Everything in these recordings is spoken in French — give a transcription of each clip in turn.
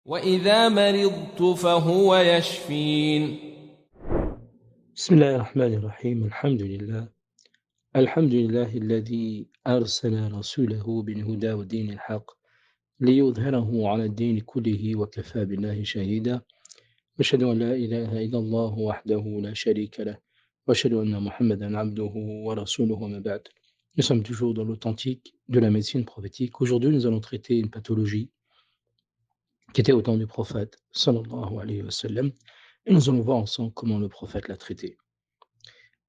وإذا مرضت فهو يشفين. بسم الله الرحمن الرحيم الحمد لله الذي أرسل رسوله بالهدى ودين الحق ليظهره على الدين كله وكفى بالله شهيدا وأشهد أن لا إله إلا الله وحده لا شريك له وأشهد أن محمدا عبده ورسوله ما بعد. Nous sommes toujours dans l'authentique de la médecine prophétique. Aujourd'hui, nous allons traiter une pathologie qui était au temps du prophète sallallahu alayhi wa sallam et nous allons voir ensemble comment le prophète l'a traité.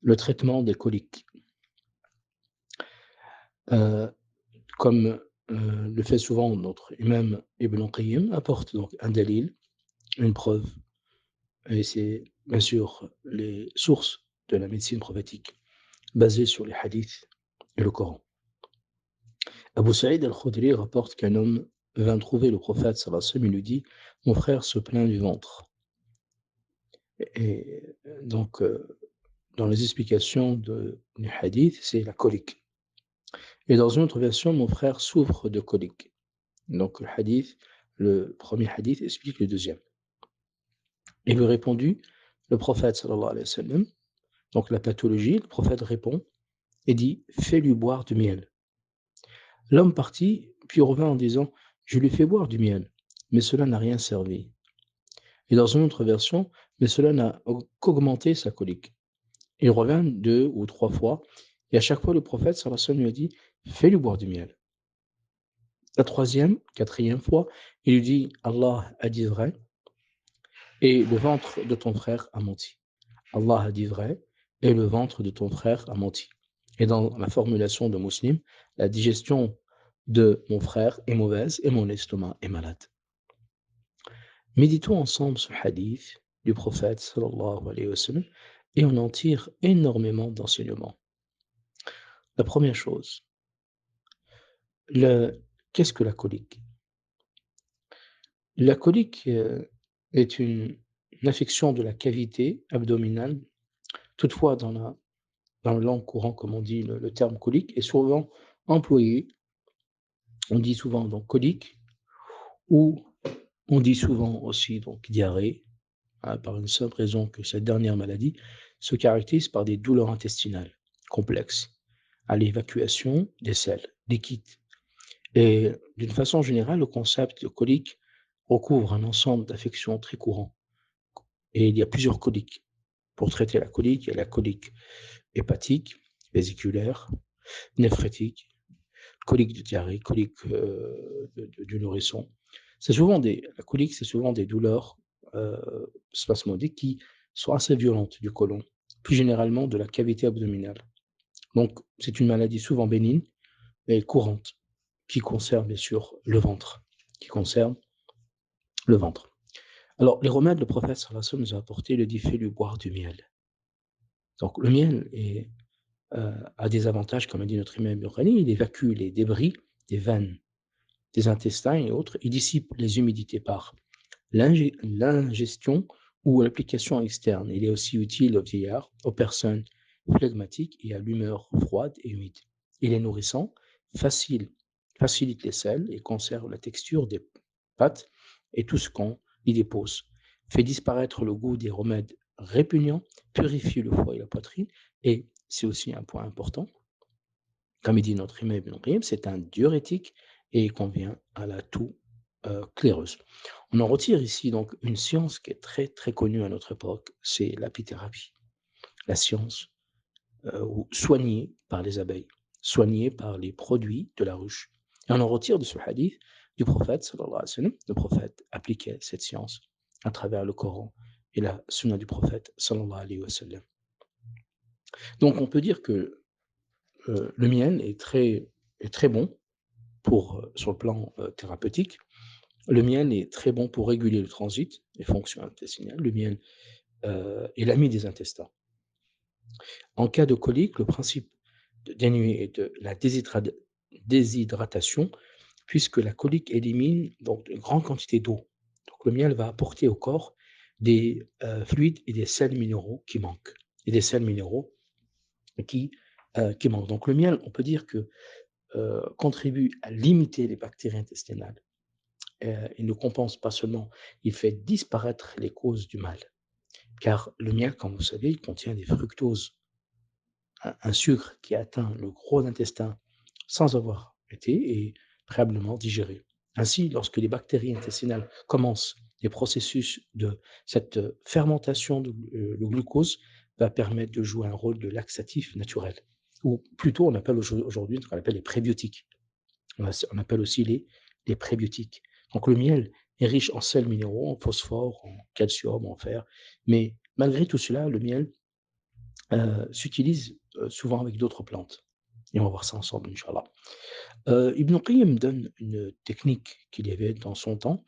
Le traitement des coliques. Euh, Comme le fait souvent notre imam Ibn Qayyim, apporte donc un dalil, une preuve, et c'est bien sûr les sources de la médecine prophétique, basées sur les hadiths et le Coran. Abu Saïd al-Khudri rapporte qu'un homme vint trouver le prophète sallallahu alayhi wa sallam et lui dit: mon frère se plaint du ventre. Et donc, dans les explications du hadith, c'est la colique. Et dans une autre version, mon frère souffre de colique. Donc le premier hadith explique le deuxième. Et lui répondit le prophète sallallahu alayhi wa sallam, donc la pathologie, le prophète répond et dit: fais-lui boire du miel. L'homme partit, puis revint en disant: je lui fais boire du miel, mais cela n'a rien servi. Et dans une autre version, mais cela n'a qu'augmenté sa colique. Il revint 2 ou 3 fois, et à chaque fois le prophète sallallahu alayhi wa sallam lui a dit: fais-lui boire du miel. La troisième, quatrième fois, il lui dit: Allah a dit vrai, et le ventre de ton frère a menti. Allah a dit vrai, et le ventre de ton frère a menti. Et dans la formulation de Muslim, la digestion de mon frère est mauvaise et mon estomac est malade. Méditons ensemble ce hadith du prophète sallallahu alayhi wa sallam et on en tire énormément d'enseignements. La première chose, qu'est-ce que la colique? La colique est une affection de la cavité abdominale. Toutefois, dans la langue courante, comme on dit, le terme colique est souvent employé. On dit souvent donc colique, ou on dit souvent aussi donc diarrhée, par une simple raison que cette dernière maladie se caractérise par des douleurs intestinales complexes à l'évacuation des selles liquides. Et d'une façon générale, le concept de colique recouvre un ensemble d'affections très courants. Et il y a plusieurs coliques. Pour traiter la colique, il y a la colique hépatique, vésiculaire, néphrétique, colique de diarrhée, colique du nourrisson. La colique, c'est souvent des douleurs spasmodiques qui sont assez violentes du côlon, plus généralement de la cavité abdominale. Donc, c'est une maladie souvent bénigne, mais courante, qui concerne bien sûr le ventre, Alors, les remèdes, le prophète sallallahu alayhi wa sallam nous a apporté, il dit: fais-lui boire du miel. Donc, le miel a des avantages, comme a dit notre imam Ibn Qayyim, il évacue les débris des veines, des intestins et autres, il dissipe les humidités par l'ingestion ou l'application externe. Il est aussi utile aux vieillards, aux personnes flegmatiques et à l'humeur froide et humide. Il est nourrissant, facilite les selles et conserve la texture des pâtes et tout ce qu'on y dépose. Fait disparaître le goût des remèdes répugnants, purifie le foie et la poitrine, et c'est aussi un point important, comme il dit notre imam Ibn Qayyim, c'est un diurétique et il convient à la toux claireuse. On en retire ici donc une science qui est très très connue à notre époque, c'est l'apithérapie. La science soignée par les abeilles, soignée par les produits de la ruche. Et on en retire de ce hadith du prophète sallallahu alayhi wa sallam. Le prophète appliquait cette science à travers le Coran et la sunna du prophète sallallahu alayhi wa sallam. Donc on peut dire que le miel est très bon sur le plan thérapeutique. Le miel est très bon pour réguler le transit, les fonctions intestinales. Le miel est l'ami des intestins. En cas de colique, le principe de dénuer est de la déshydratation, puisque la colique élimine donc une grande quantité d'eau. Donc le miel va apporter au corps des fluides et des sels minéraux qui manquent. Et des sels minéraux qui manquent. Donc le miel, on peut dire que contribue à limiter les bactéries intestinales, il ne compense pas seulement, il fait disparaître les causes du mal. Car le miel, comme vous savez, il contient des fructoses, un sucre qui atteint le gros intestin sans avoir été et préalablement digéré. Ainsi, lorsque les bactéries intestinales commencent les processus de cette fermentation, le glucose va permettre de jouer un rôle de laxatif naturel. Ou plutôt, on appelle aujourd'hui ce qu'on appelle les prébiotiques. On appelle aussi les prébiotiques. Donc le miel est riche en sels minéraux, en phosphore, en calcium, en fer. Mais malgré tout cela, le miel s'utilise souvent avec d'autres plantes. Et on va voir ça ensemble, Inch'Allah. Ibn Qayyim donne une technique qu'il y avait dans son temps,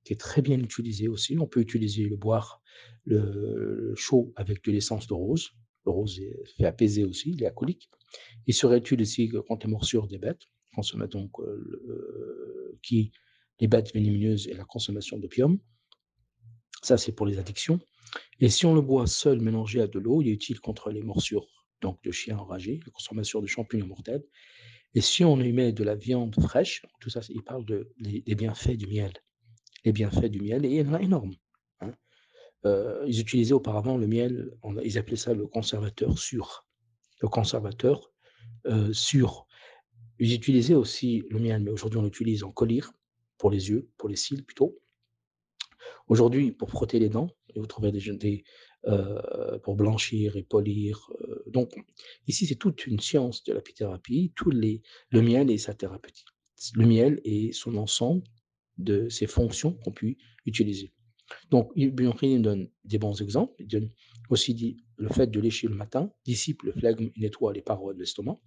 qui est très bien utilisée aussi. On peut utiliser le boire le chaud avec de l'essence de rose. Le rose fait apaiser aussi, il est alcoolique. Il serait utile aussi contre les morsures des bêtes, consommer donc qui les bêtes venimeuses et la consommation d'opium. Ça, c'est pour les addictions. Et si on le boit seul mélangé à de l'eau, il est utile contre les morsures donc de chiens enragés, la consommation de champignons mortels. Et si on y met de la viande fraîche, tout ça, il parle des bienfaits du miel. Les bienfaits du miel, et il y en a énormes. Hein. Ils utilisaient auparavant le miel, ils appelaient ça le conservateur sûr. Le conservateur sûr. Ils utilisaient aussi le miel, mais aujourd'hui on l'utilise en collyre, pour les yeux, pour les cils plutôt. Aujourd'hui, pour frotter les dents, et vous trouverez pour blanchir et polir. Donc, ici, c'est toute une science de l'apithérapie, le miel et sa thérapeutique. Le miel et son ensemble de ses fonctions qu'on peut utiliser. Donc, Ibn Qayyim donne des bons exemples. Il donne aussi dit le fait de lécher le matin dissipe le flegme et nettoie les parois de l'estomac.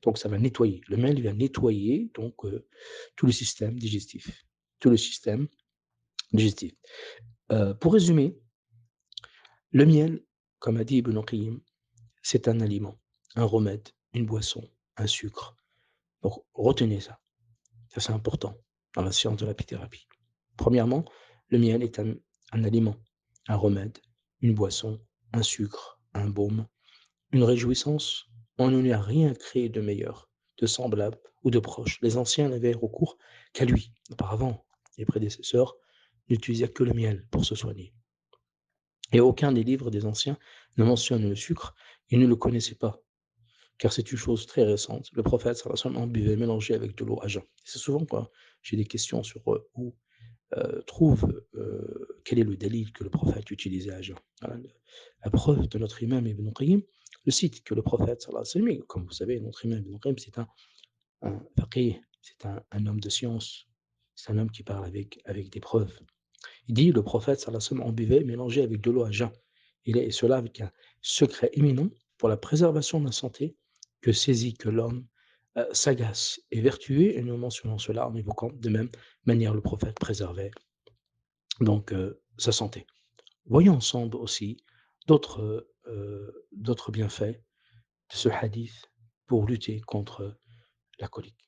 Donc, ça va nettoyer. Le miel vient nettoyer donc tout le système digestif. Tout le système digestif. Pour résumer, le miel, comme a dit Ibn Qayyim, c'est un aliment, un remède, une boisson, un sucre. Donc retenez ça, ça c'est important dans la science de l'apithérapie. Premièrement, le miel est un aliment, un remède, une boisson, un sucre, un baume, une réjouissance. On n'a rien créé de meilleur, de semblable ou de proche. Les anciens n'avaient recours qu'à lui. Auparavant, les prédécesseurs n'utilisaient que le miel pour se soigner. Et aucun des livres des anciens ne mentionne le sucre, ils ne le connaissaient pas, car c'est une chose très récente. Le prophète sallallahu alayhi wa sallam en buvait mélangé avec de l'eau à jeun. C'est souvent quand j'ai des questions sur où quel est le délit que le prophète utilisait à jeun. Voilà, la preuve de notre imam Ibn Qayyim, le cite que le prophète sallallahu alayhi wa sallam, comme vous savez, notre imam Ibn Qayyim, c'est un faqih, c'est un homme de science, c'est un homme qui parle avec des preuves. Il dit: «Le prophète sallallahu alayhi wa sallam en buvait mélangé avec de l'eau à jeun. Et cela avec un secret éminent pour la préservation de la santé que saisit que l'homme, sagace et vertueux», et nous mentionnons cela en évoquant de même manière le prophète préservait donc sa santé. Voyons ensemble aussi d'autres bienfaits de ce hadith pour lutter contre la colique.